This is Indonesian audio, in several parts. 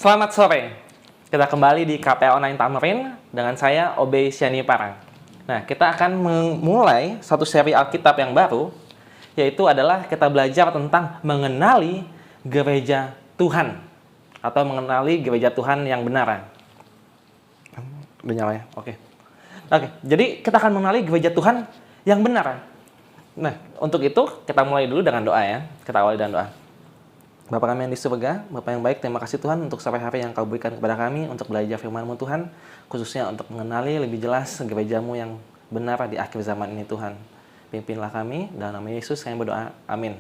Selamat sore. Kita kembali di KPA Online Tamrin dengan saya Obey Syani Parang. Nah, kita akan memulai satu seri Alkitab yang baru, yaitu adalah kita belajar tentang mengenali gereja Tuhan atau mengenali gereja Tuhan yang benar. Udah nyala ya? Oke. Jadi kita akan mengenali gereja Tuhan yang benar. Nah, untuk itu kita mulai dulu dengan doa ya. Kita awali dengan doa. Bapa kami yang di surga, Bapa yang baik, terima kasih Tuhan untuk sore hari yang Kau berikan kepada kami untuk belajar firman-Mu Tuhan, khususnya untuk mengenali lebih jelas gereja-Mu yang benar di akhir zaman ini Tuhan. Pimpinlah kami, dalam nama Yesus kami berdoa, amin.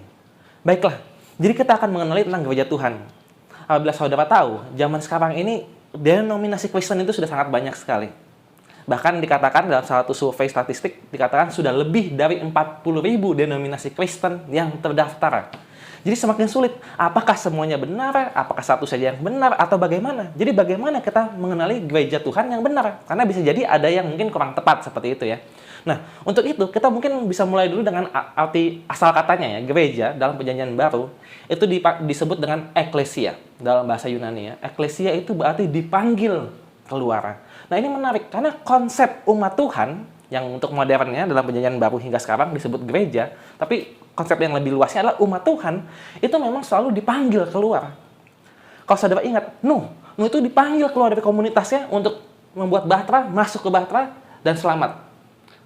Baiklah, jadi kita akan mengenali tentang gereja Tuhan. Apabila saudara tahu, zaman sekarang ini denominasi Kristen itu sudah sangat banyak sekali. Bahkan dikatakan dalam salah satu survei statistik, dikatakan sudah lebih dari 40.000 denominasi Kristen yang terdaftar. Jadi semakin sulit, apakah semuanya benar, apakah satu saja yang benar, atau bagaimana? Jadi bagaimana kita mengenali gereja Tuhan yang benar? Karena bisa jadi ada yang mungkin kurang tepat seperti itu ya. Nah, untuk itu kita mungkin bisa mulai dulu dengan arti asal katanya ya, gereja dalam perjanjian baru, itu disebut dengan eklesia dalam bahasa Yunani ya. Eklesia itu berarti dipanggil keluar. Nah ini menarik, karena konsep umat Tuhan, yang untuk modernnya dalam perjanjian baru hingga sekarang disebut gereja, tapi konsep yang lebih luasnya adalah umat Tuhan, itu memang selalu dipanggil keluar. Kalau saudara ingat, Nuh itu dipanggil keluar dari komunitasnya untuk membuat bahtera, masuk ke bahtera, dan selamat.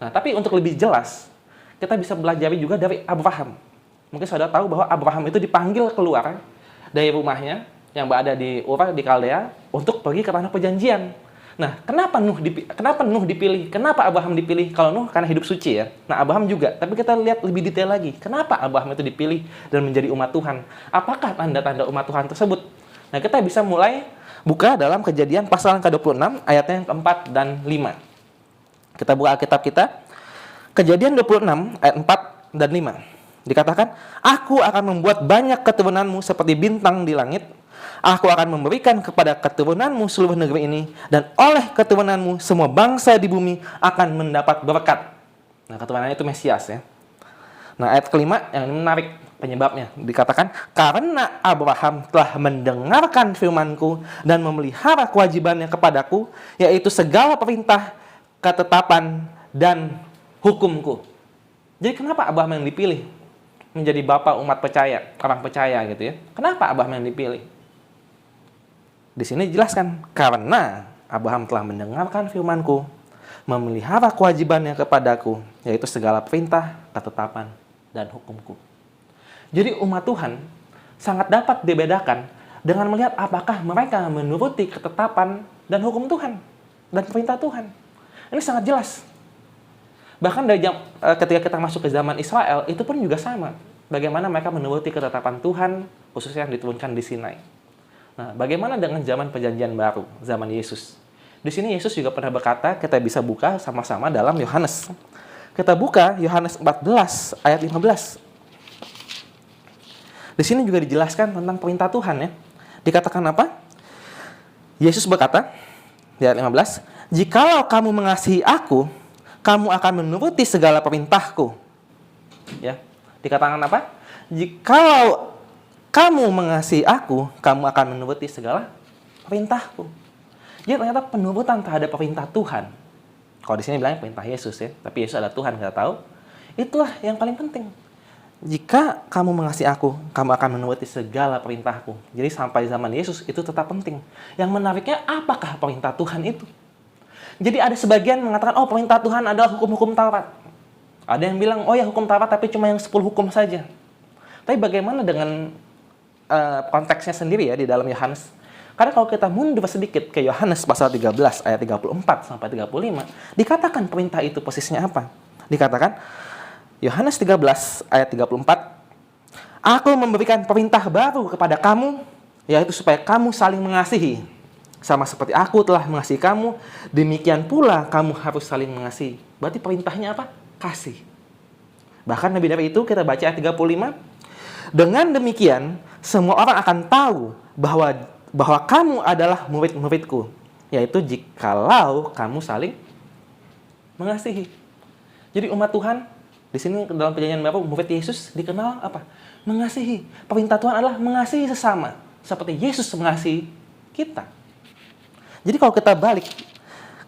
Nah, tapi untuk lebih jelas, kita bisa belajar juga dari Abraham. Mungkin saudara tahu bahwa Abraham itu dipanggil keluar dari rumahnya yang berada di Ur di Kaldea untuk pergi ke tanah perjanjian. Nah, kenapa Nuh dipilih? Kenapa Abraham dipilih? Kalau Nuh karena hidup suci ya. Nah, Abraham juga. Tapi kita lihat lebih detail lagi. Kenapa Abraham itu dipilih dan menjadi umat Tuhan? Apakah tanda-tanda umat Tuhan tersebut? Nah, kita bisa mulai buka dalam Kejadian pasal yang ke-26, ayatnya yang ke-4 dan 5. Kita buka Alkitab kita. Kejadian 26, ayat 4 dan 5. Dikatakan, Aku akan membuat banyak keturunanmu seperti bintang di langit. Aku akan memberikan kepada keturunanmu seluruh negeri ini, dan oleh keturunanmu semua bangsa di bumi akan mendapat berkat. Nah, keturunannya itu Mesias ya. Nah, ayat kelima yang menarik penyebabnya. Dikatakan, karena Abraham telah mendengarkan firmanku dan memelihara kewajibannya kepadaku, yaitu segala perintah, ketetapan, dan hukumku. Jadi kenapa Abraham yang dipilih menjadi bapa umat percaya, orang percaya gitu ya? Kenapa Abraham yang dipilih? Di sini dijelaskan, karena Abraham telah mendengarkan firmanku, memelihara kewajibannya kepadaku, yaitu segala perintah, ketetapan, dan hukumku. Jadi umat Tuhan sangat dapat dibedakan dengan melihat apakah mereka menuruti ketetapan dan hukum Tuhan, dan perintah Tuhan. Ini sangat jelas. Bahkan dari ketika kita masuk ke zaman Israel, itu pun juga sama. Bagaimana mereka menuruti ketetapan Tuhan, khususnya yang diturunkan di Sinai. Nah, bagaimana dengan zaman perjanjian baru, zaman Yesus? Di sini Yesus juga pernah berkata, kita bisa buka sama-sama dalam Yohanes. Kita buka Yohanes 14 ayat 15. Di sini juga dijelaskan tentang perintah Tuhan ya. Dikatakan apa? Yesus berkata di ayat 15, "Jikalau kamu mengasihi aku, kamu akan menuruti segala perintahku." Ya. Dikatakan apa? Jikalau kamu mengasihi aku, kamu akan menuruti segala perintahku. Jadi ternyata penurutan terhadap perintah Tuhan. Kalau di sini bilang perintah Yesus ya, tapi Yesus adalah Tuhan, kita tahu. Itulah yang paling penting. Jika kamu mengasihi aku, kamu akan menuruti segala perintahku. Jadi sampai zaman Yesus itu tetap penting. Yang menariknya, apakah perintah Tuhan itu? Jadi ada sebagian mengatakan, oh perintah Tuhan adalah hukum-hukum Taurat. Ada yang bilang, oh ya hukum Taurat tapi cuma yang 10 hukum saja. Tapi bagaimana dengan konteksnya sendiri ya di dalam Yohanes? Karena kalau kita mundur sedikit ke Yohanes pasal 13 ayat 34 sampai 35, dikatakan perintah itu posisinya apa? Dikatakan Yohanes 13 ayat 34, Aku memberikan perintah baru kepada kamu, yaitu supaya kamu saling mengasihi. Sama seperti aku telah mengasihi kamu, demikian pula kamu harus saling mengasihi. Berarti perintahnya apa? Kasih. Bahkan lebih dari itu kita baca ayat 35, dengan demikian semua orang akan tahu bahwa kamu adalah murid-muridku, yaitu jikalau kamu saling mengasihi. Jadi umat Tuhan di sini dalam perjanjian baru, murid Yesus dikenal apa? Mengasihi. Perintah Tuhan adalah mengasihi sesama, seperti Yesus mengasihi kita. Jadi kalau kita balik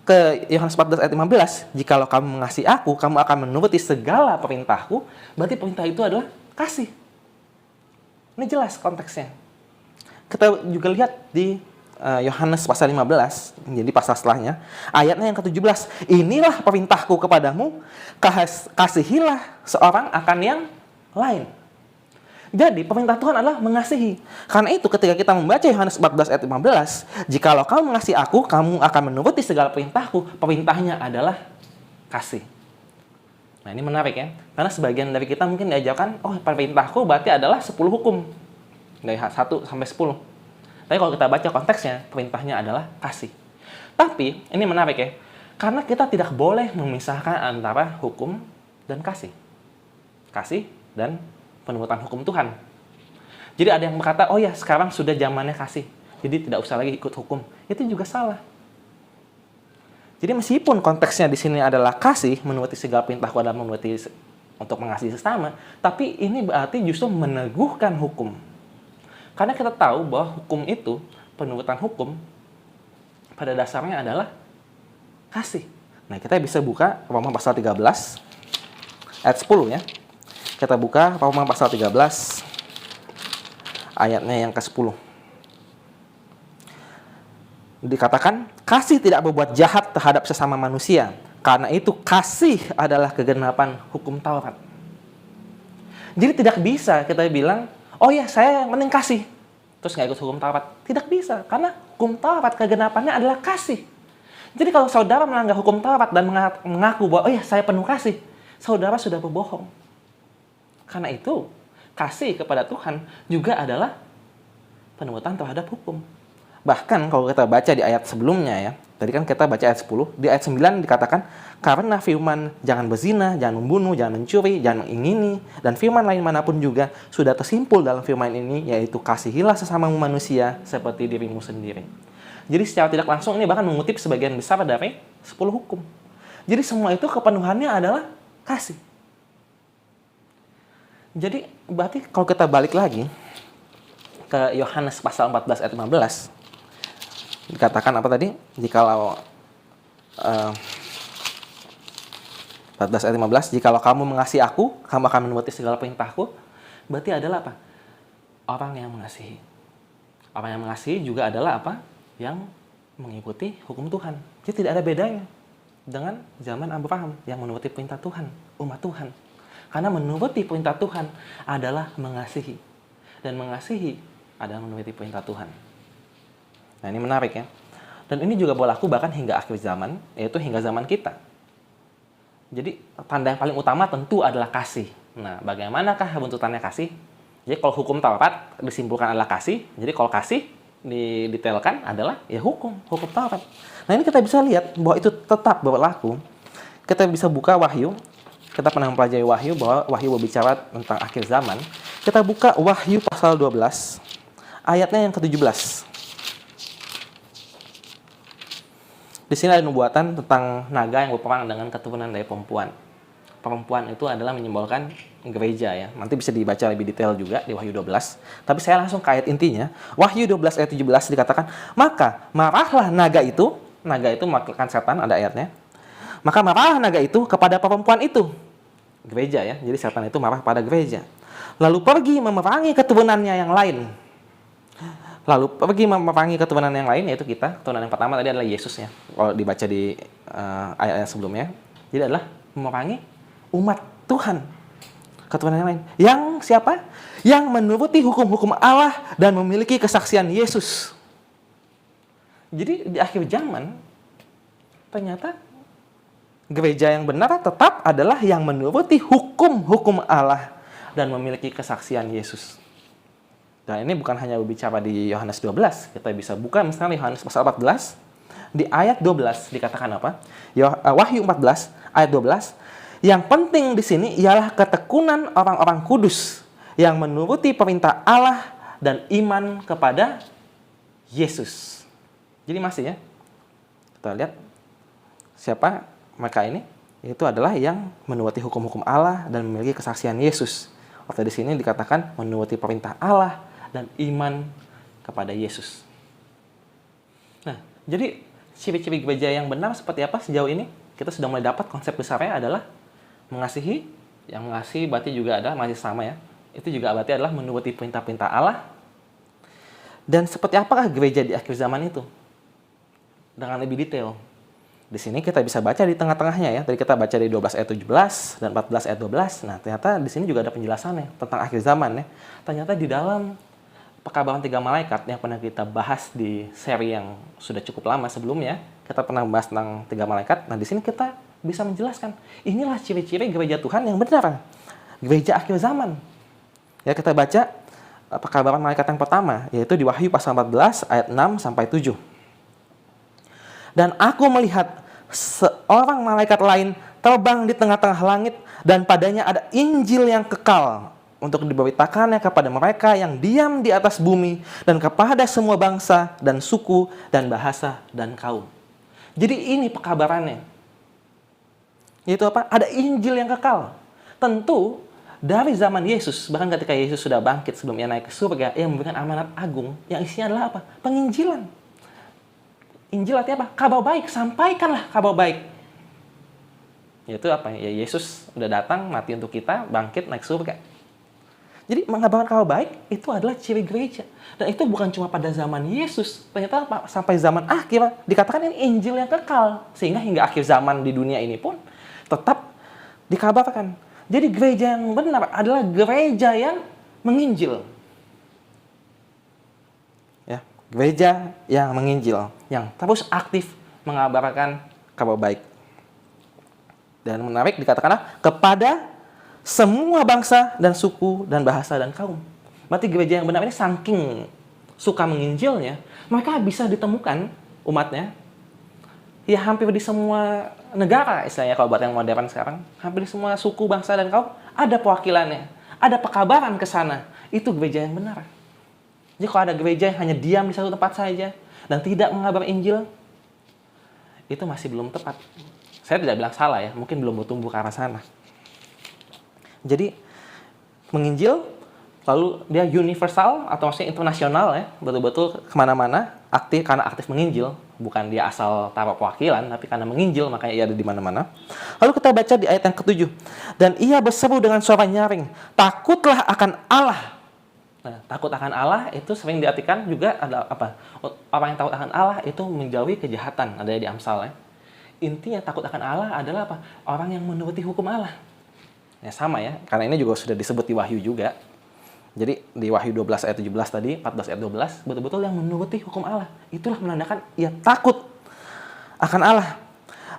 ke Yohanes 14 ayat 15, jikalau kamu mengasihi aku, kamu akan menuruti segala perintahku, berarti perintah itu adalah kasih. Ini jelas konteksnya. Kita juga lihat di Yohanes pasal 15, jadi pasal setelahnya, ayatnya yang ke-17. Inilah perintahku kepadamu, kasihilah seorang akan yang lain. Jadi perintah Tuhan adalah mengasihi. Karena itu ketika kita membaca Yohanes 14 ayat 15, jikalau kamu mengasihi aku, kamu akan menuruti segala perintahku. Perintahnya adalah kasih. Nah, ini menarik ya. Karena sebagian dari kita mungkin diajarkan, oh perintahku berarti adalah 10 hukum. Dari 1 sampai 10. Tapi kalau kita baca konteksnya, perintahnya adalah kasih. Tapi ini menarik ya. Karena kita tidak boleh memisahkan antara hukum dan kasih. Kasih dan penurutan hukum Tuhan. Jadi ada yang berkata, oh ya sekarang sudah zamannya kasih, jadi tidak usah lagi ikut hukum. Itu juga salah. Jadi meskipun konteksnya di sini adalah kasih, menuruti segala perintahku adalah menuruti untuk mengasihi sesama, tapi ini berarti justru meneguhkan hukum. Karena kita tahu bahwa hukum itu, penurutan hukum, pada dasarnya adalah kasih. Nah, kita bisa buka Roma pasal 13 ayat 10 ya. Kita buka Roma pasal 13 ayatnya yang ke-10. Dikatakan, kasih tidak berbuat jahat terhadap sesama manusia. Karena itu kasih adalah kegenapan hukum Taurat. Jadi tidak bisa kita bilang, oh ya saya yang penting kasih, terus nggak ikut hukum Taurat. Tidak bisa, karena hukum Taurat kegenapannya adalah kasih. Jadi kalau saudara melanggar hukum Taurat dan mengaku bahwa oh ya saya penuh kasih, saudara sudah berbohong. Karena itu, kasih kepada Tuhan juga adalah penurutan terhadap hukum. Bahkan kalau kita baca di ayat sebelumnya ya, tadi kan kita baca ayat 10, di ayat 9 dikatakan, karena firman jangan berzina, jangan membunuh, jangan mencuri, jangan mengingini, dan firman lain manapun juga sudah tersimpul dalam firman ini, yaitu kasihilah sesamamu manusia seperti dirimu sendiri. Jadi secara tidak langsung ini bahkan mengutip sebagian besar dari 10 hukum. Jadi semua itu kepenuhannya adalah kasih. Jadi berarti kalau kita balik lagi ke Yohanes pasal 14 ayat 15, dikatakan apa tadi? Jikalau 14 ayat 15, jikalau kamu mengasihi aku, kamu akan menuruti segala perintahku. Berarti adalah apa? Orang yang mengasihi. Orang yang mengasihi juga adalah apa? Yang mengikuti hukum Tuhan. Jadi tidak ada bedanya dengan zaman Abraham yang menuruti perintah Tuhan, umat Tuhan. Karena menuruti perintah Tuhan adalah mengasihi. Dan mengasihi adalah menuruti perintah Tuhan. Nah, ini menarik ya. Dan ini juga berlaku bahkan hingga akhir zaman, yaitu hingga zaman kita. Jadi, tanda yang paling utama tentu adalah kasih. Nah, bagaimanakah runtutannya kasih? Jadi, kalau hukum Taurat disimpulkan adalah kasih. Jadi, kalau kasih didetailkan adalah ya hukum Taurat. Nah, ini kita bisa lihat bahwa itu tetap berlaku. Kita bisa buka Wahyu. Kita pernah mempelajari Wahyu, bahwa Wahyu berbicara tentang akhir zaman. Kita buka Wahyu pasal 12, ayatnya yang ke-17. Di sini ada nubuatan tentang naga yang berperang dengan keturunan dari perempuan. Perempuan itu adalah menyimbolkan gereja ya. Nanti bisa dibaca lebih detail juga di Wahyu 12. Tapi saya langsung ke ayat intinya. Wahyu 12 ayat 17 dikatakan, maka marahlah naga itu mewakilkan setan, ada ayatnya. Maka marahlah naga itu kepada perempuan itu. Gereja ya, jadi setan itu marah pada gereja. Lalu pergi memerangi keturunannya yang lain. Yaitu kita. Keturunan yang pertama tadi adalah Yesus ya. Kalau dibaca di ayat-ayat sebelumnya. Jadi adalah memerangi umat Tuhan. Keturunan yang lain. Yang siapa? Yang menuruti hukum-hukum Allah dan memiliki kesaksian Yesus. Jadi di akhir zaman, ternyata gereja yang benar tetap adalah yang menuruti hukum-hukum Allah dan memiliki kesaksian Yesus. Dan ini bukan hanya berbicara di Yohanes 12. Kita bisa buka misalnya Yohanes pasal 14. Di ayat 12 dikatakan apa? Wahyu 14 ayat 12. Yang penting di sini ialah ketekunan orang-orang kudus yang menuruti perintah Allah dan iman kepada Yesus. Jadi masih ya. Kita lihat siapa mereka ini? Itu adalah yang menuruti hukum-hukum Allah dan memiliki kesaksian Yesus. Waktu di sini dikatakan menuruti perintah Allah dan iman kepada Yesus. Nah, jadi ciri-ciri gereja yang benar seperti apa sejauh ini? Kita sudah mulai dapat konsep besarnya adalah mengasihi. Yang mengasihi berarti juga adalah masih sama ya. Itu juga berarti adalah menuruti perintah-perintah Allah. Dan seperti apakah gereja di akhir zaman itu? Dengan lebih detail. Di sini kita bisa baca di tengah-tengahnya ya. Tadi kita baca di 12 ayat 17 dan 14 ayat 12. Nah, ternyata di sini juga ada penjelasannya tentang akhir zaman ya. Ternyata di dalam pekabaran 3 malaikat yang pernah kita bahas di seri yang sudah cukup lama sebelumnya, kita pernah membahas tentang 3 malaikat. Nah, di sini kita bisa menjelaskan, inilah ciri-ciri gereja Tuhan yang benar. Gereja akhir zaman. Ya, kita baca pekabaran malaikat yang pertama, yaitu di Wahyu pasal 14 ayat 6 sampai 7. Dan aku melihat seorang malaikat lain terbang di tengah-tengah langit, dan padanya ada Injil yang kekal untuk diberitakannya kepada mereka yang diam di atas bumi dan kepada semua bangsa dan suku dan bahasa dan kaum. Jadi ini pekabarannya. Yaitu apa? Ada Injil yang kekal. Tentu dari zaman Yesus, bahkan ketika Yesus sudah bangkit sebelum ia naik ke surga, ia memberikan amanat agung yang isinya adalah apa? Penginjilan. Injil artinya apa? Kabar baik, sampaikanlah kabar baik. Yaitu apa? Ya Yesus udah datang, mati untuk kita, bangkit, naik surga. Jadi mengabarkan kabar baik itu adalah ciri gereja. Dan itu bukan cuma pada zaman Yesus. Ternyata sampai zaman akhir dikatakan ini Injil yang kekal. Sehingga hingga akhir zaman di dunia ini pun tetap dikabarkan. Jadi gereja yang benar adalah gereja yang menginjil. Gereja yang menginjil, yang terus aktif mengabarkan kabar baik. Dan menarik dikatakanlah kepada semua bangsa dan suku dan bahasa dan kaum. Berarti gereja yang benar ini saking suka menginjilnya, mereka bisa ditemukan umatnya ya hampir di semua negara, istilahnya kalau buat yang modern sekarang. Hampir di semua suku, bangsa, dan kaum ada perwakilannya, ada pekabaran ke sana. Itu gereja yang benar. Jadi kalau ada gereja yang hanya diam di satu tempat saja dan tidak mengabar Injil, itu masih belum tepat. Saya tidak bilang salah ya, mungkin belum bertumbuh ke arah sana. Jadi menginjil, lalu dia universal atau maksudnya internasional ya, betul-betul kemana-mana, karena aktif menginjil, bukan dia asal taruh perwakilan, tapi karena menginjil makanya ia ada di mana-mana. Lalu kita baca di ayat yang ke-7, dan ia berseru dengan suara nyaring, takutlah akan Allah. Nah, takut akan Allah itu sering diartikan juga adalah apa? Orang yang takut akan Allah itu menjauhi kejahatan, ada di Amsal ya. Intinya takut akan Allah adalah apa? Orang yang menuruti hukum Allah. Ya sama ya, karena ini juga sudah disebut di Wahyu juga. Jadi di Wahyu 12 ayat 17 tadi, 14 ayat 12, betul-betul yang menuruti hukum Allah. Itulah menandakan ia takut akan Allah.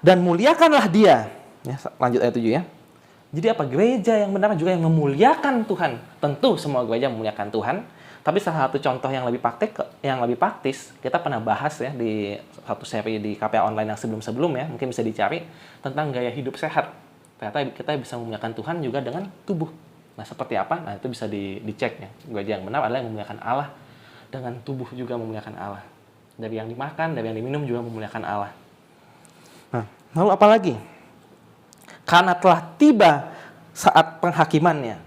Dan muliakanlah dia. Ya, lanjut ayat 7 ya. Jadi apa? Gereja yang benar juga yang memuliakan Tuhan. Tentu semua gereja memuliakan Tuhan. Tapi salah satu contoh yang lebih praktis, kita pernah bahas ya di satu seri di KPA Online yang sebelum-sebelumnya, mungkin bisa dicari, tentang gaya hidup sehat. Ternyata kita bisa memuliakan Tuhan juga dengan tubuh. Nah, seperti apa? Nah, itu bisa dicek ya. Gereja yang benar adalah yang memuliakan Allah, dengan tubuh juga memuliakan Allah. Dari yang dimakan, dari yang diminum juga memuliakan Allah. Nah, lalu apa lagi? Karena telah tiba saat penghakimannya.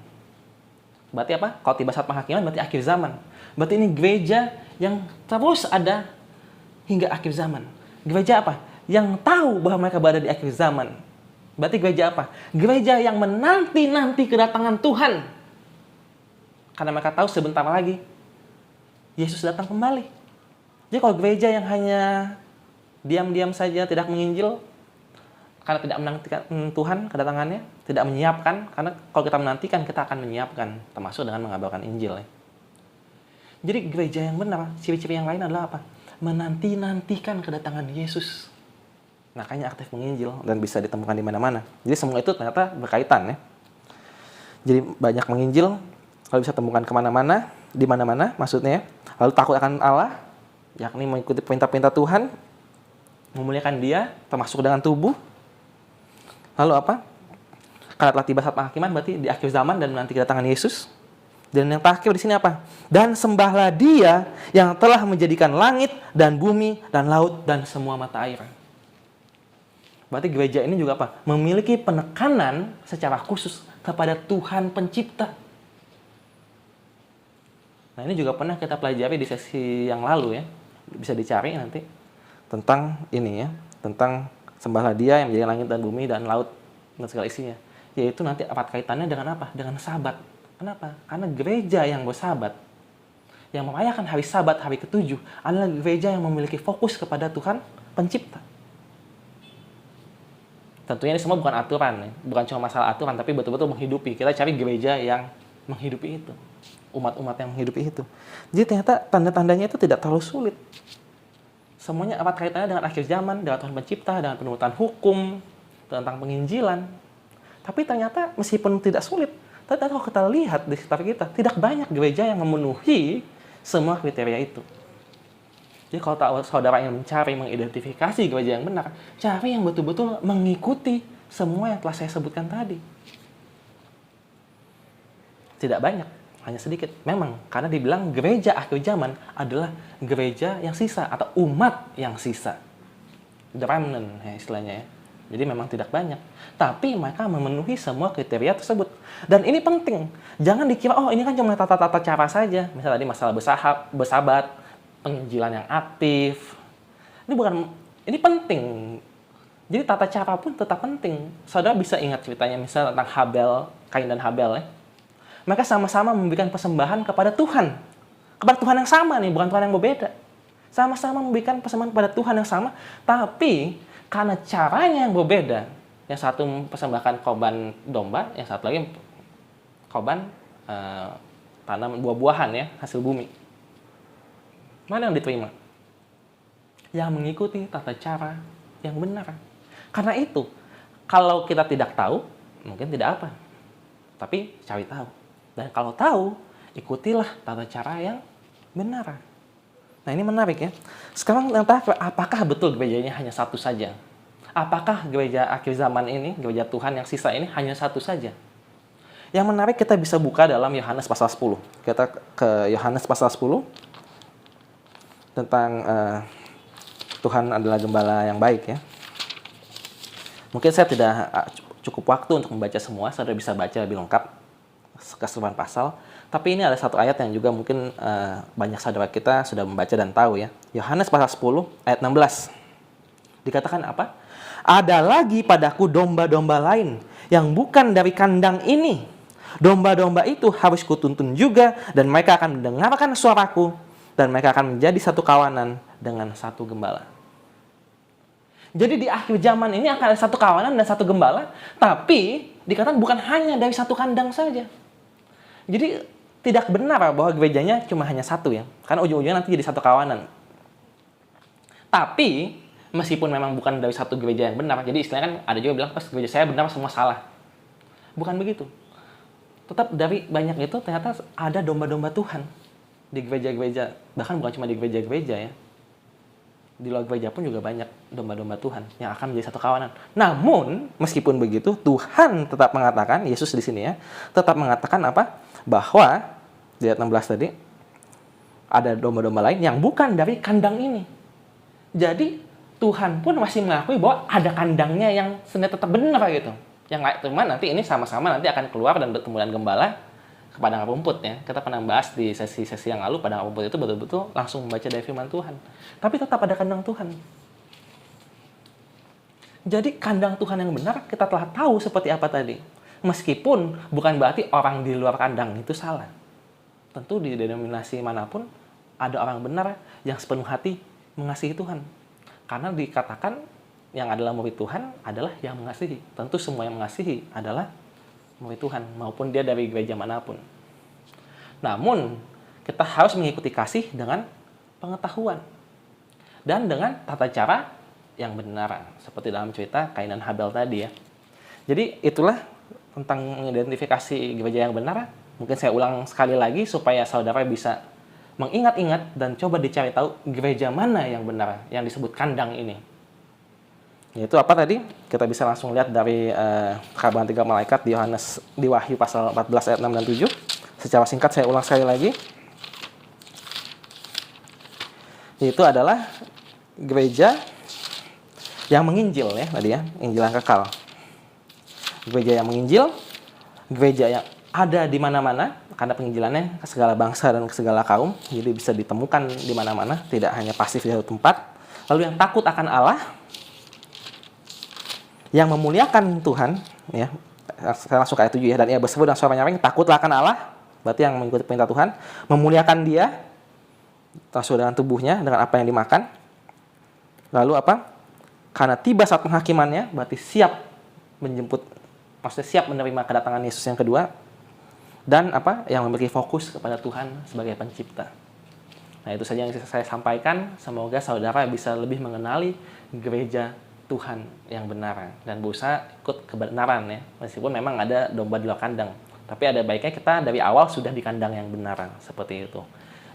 Berarti apa? Kalau tiba saat penghakiman berarti akhir zaman. Berarti ini gereja yang terus ada hingga akhir zaman. Gereja apa? Yang tahu bahwa mereka berada di akhir zaman. Berarti gereja apa? Gereja yang menanti-nanti kedatangan Tuhan. Karena mereka tahu sebentar lagi Yesus datang kembali. Jadi kalau gereja yang hanya diam-diam saja tidak menginjil, karena tidak menantikan Tuhan kedatangannya, tidak menyiapkan, karena kalau kita menantikan, kita akan menyiapkan, termasuk dengan mengabarkan Injil. Ya. Jadi gereja yang benar, ciri-ciri yang lain adalah apa? Menanti-nantikan kedatangan Yesus. Makanya aktif menginjil dan bisa ditemukan di mana-mana. Jadi semua itu ternyata berkaitan ya. Jadi banyak menginjil, lalu bisa temukan kemana-mana, di mana-mana maksudnya. Lalu takut akan Allah, yakni mengikuti perintah-perintah Tuhan, memuliakan Dia, termasuk dengan tubuh. Lalu apa? Karena telah tiba saat penghakiman, berarti di akhir zaman dan nanti kedatangan Yesus. Dan yang terakhir di sini apa? Dan sembahlah Dia yang telah menjadikan langit dan bumi dan laut dan semua mata air. Berarti gereja ini juga apa? Memiliki penekanan secara khusus kepada Tuhan Pencipta. Nah, ini juga pernah kita pelajari di sesi yang lalu ya. Bisa dicari nanti. tentang ini ya, tentang sembahlah Dia yang menjadikan langit dan bumi dan laut dan segala isinya. Yaitu nanti erat kaitannya dengan apa? Dengan Sabat. Kenapa? Karena gereja yang bersabat, yang merayakan hari Sabat, hari ke-7, adalah gereja yang memiliki fokus kepada Tuhan Pencipta. Tentunya ini semua bukan aturan, ya. Bukan cuma masalah aturan, tapi betul-betul menghidupi. Kita cari gereja yang menghidupi itu. Umat-umat yang menghidupi itu. Jadi ternyata tanda-tandanya itu tidak terlalu sulit. Semuanya erat kaitannya dengan akhir zaman, dengan Tuhan Pencipta, dengan penurutan hukum, tentang penginjilan. Tapi ternyata meskipun tidak sulit, tapi kalau kita lihat di sekitar kita, tidak banyak gereja yang memenuhi semua kriteria itu. Jadi kalau saudara ingin mencari, mengidentifikasi gereja yang benar, cari yang betul-betul mengikuti semua yang telah saya sebutkan tadi. Tidak banyak, hanya sedikit. Memang, karena dibilang gereja akhir zaman adalah gereja yang sisa atau umat yang sisa. The remnant ya istilahnya ya. Jadi memang tidak banyak. Tapi mereka memenuhi semua kriteria tersebut. Dan ini penting. Jangan dikira, oh ini kan cuma tata-tata cara saja. Misalnya tadi masalah bersahabat, penginjilan yang aktif. Ini penting. Jadi tata cara pun tetap penting. Saudara bisa ingat ceritanya misalnya tentang Kain dan Habel ya. Mereka sama-sama memberikan persembahan kepada Tuhan. Kepada Tuhan yang sama nih, bukan Tuhan yang berbeda. Sama-sama memberikan persembahan kepada Tuhan yang sama, tapi karena caranya yang berbeda. Yang satu mempersembahkan korban domba, yang satu lagi korban tanam buah-buahan ya, hasil bumi. Mana yang diterima? Yang mengikuti tata cara yang benar. Karena itu, kalau kita tidak tahu, mungkin tidak apa. Tapi cari tahu. Dan kalau tahu, ikutilah tata cara yang benar. Nah ini menarik ya. Sekarang entah apakah betul gerejanya hanya satu saja? Apakah gereja akhir zaman ini, gereja Tuhan yang sisa ini hanya satu saja? Yang menarik kita bisa buka dalam Yohanes pasal 10. Kita ke Yohanes pasal 10 tentang Tuhan adalah gembala yang baik ya. Mungkin saya tidak cukup waktu untuk membaca semua, saudara bisa baca lebih lengkap keseluruhan pasal. Tapi ini ada satu ayat yang juga mungkin banyak saudara kita sudah membaca dan tahu ya. Yohanes pasal 10 ayat 16. Dikatakan apa? Ada lagi padaku domba-domba lain yang bukan dari kandang ini. Domba-domba itu harus kutuntun juga dan mereka akan mendengarkan suaraku dan mereka akan menjadi satu kawanan dengan satu gembala. Jadi di akhir zaman ini akan ada satu kawanan dan satu gembala, tapi dikatakan bukan hanya dari satu kandang saja. Jadi tidak benar bahwa gerejanya cuma hanya satu ya. Karena ujung-ujungnya nanti jadi satu kawanan. Tapi meskipun memang bukan dari satu gereja yang benar, jadi istilahnya kan ada juga bilang pas gereja saya benar semua salah. Bukan begitu. Tetap dari banyak itu ternyata ada domba-domba Tuhan di gereja-gereja. Bahkan bukan cuma di gereja-gereja ya. Di luar gereja pun juga banyak domba-domba Tuhan yang akan menjadi satu kawanan. Namun, meskipun begitu, Tuhan tetap mengatakan, Yesus di sini ya, tetap mengatakan apa? Bahwa, di ayat 16 tadi, ada domba-domba lain yang bukan dari kandang ini. Jadi, Tuhan pun masih mengakui bahwa ada kandangnya yang sebenarnya tetap benar gitu. Yang cuma nanti ini sama-sama nanti akan keluar dan bertemu dengan gembala ke padang rumput ya. Kita pernah bahas di sesi-sesi yang lalu, padang rumput itu betul-betul langsung membaca dari firman Tuhan. Tapi tetap ada kandang Tuhan. Jadi kandang Tuhan yang benar kita telah tahu seperti apa tadi. Meskipun bukan berarti orang di luar kandang itu salah. Tentu di denominasi manapun ada orang benar yang sepenuh hati mengasihi Tuhan. Karena dikatakan yang adalah murid Tuhan adalah yang mengasihi. Tentu semua yang mengasihi adalah murid Tuhan, maupun dia dari gereja manapun. Namun, kita harus mengikuti kasih dengan pengetahuan. Dan dengan tata cara yang benar. Seperti dalam cerita Kain dan Habel tadi ya. Jadi, itulah tentang mengidentifikasi gereja yang benar. Mungkin saya ulang sekali lagi supaya saudara bisa mengingat-ingat dan coba dicari tahu gereja mana yang benar yang disebut kandang ini. Yaitu apa tadi? Kita bisa langsung lihat dari kabar 3 malaikat di Wahyu pasal 14 ayat 6 dan 7. Secara singkat saya ulang sekali lagi. Yaitu adalah gereja yang menginjil ya tadi ya, Injil yang kekal. Gereja yang menginjil, gereja yang ada di mana-mana karena penginjilannya ke segala bangsa dan ke segala kaum, jadi bisa ditemukan di mana-mana, tidak hanya pasif di satu tempat. Lalu yang takut akan Allah, yang memuliakan Tuhan, ya. Saya langsung ke ayat 7 ya. Dan ia berseru dengan suara nyaring, takutlah akan Allah, berarti yang mengikuti perintah Tuhan, memuliakan Dia, termasuk dengan tubuhnya, dengan apa yang dimakan. Lalu apa? Karena tiba saat penghakimannya, berarti siap menjemput, maksudnya siap menerima kedatangan Yesus yang kedua. Dan apa? Yang memiliki fokus kepada Tuhan sebagai pencipta. Nah, itu saja yang bisa saya sampaikan. Semoga saudara bisa lebih mengenali gereja Tuhan yang benar dan berusaha ikut kebenaran ya. Meskipun memang ada domba di luar kandang, tapi ada baiknya kita dari awal sudah di kandang yang benar, seperti itu.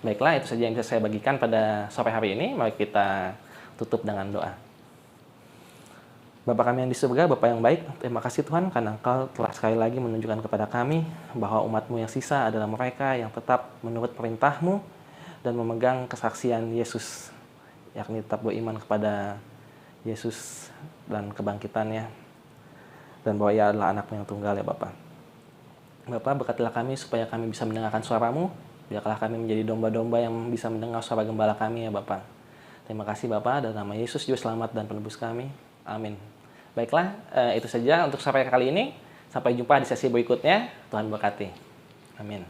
Baiklah, itu saja yang bisa saya bagikan pada sore hari ini. Mari kita tutup dengan doa. Bapa kami yang di surga, Bapa yang baik, terima kasih Tuhan karena Engkau telah sekali lagi menunjukkan kepada kami bahwa umat-Mu yang sisa adalah mereka yang tetap menurut perintah-Mu dan memegang kesaksian Yesus, yakni tetap beriman kepada Yesus dan kebangkitannya, dan bahwa Ia adalah anak-Mu yang tunggal ya Bapa. Bapa, berkatilah kami supaya kami bisa mendengarkan suara-Mu, biarlah kami menjadi domba-domba yang bisa mendengar suara gembala kami ya Bapa. Terima kasih Bapa, dalam nama Yesus Juru Selamat dan Penebus kami. Amin. Baiklah, itu saja untuk sampai kali ini. Sampai jumpa di sesi berikutnya. Tuhan berkati. Amin.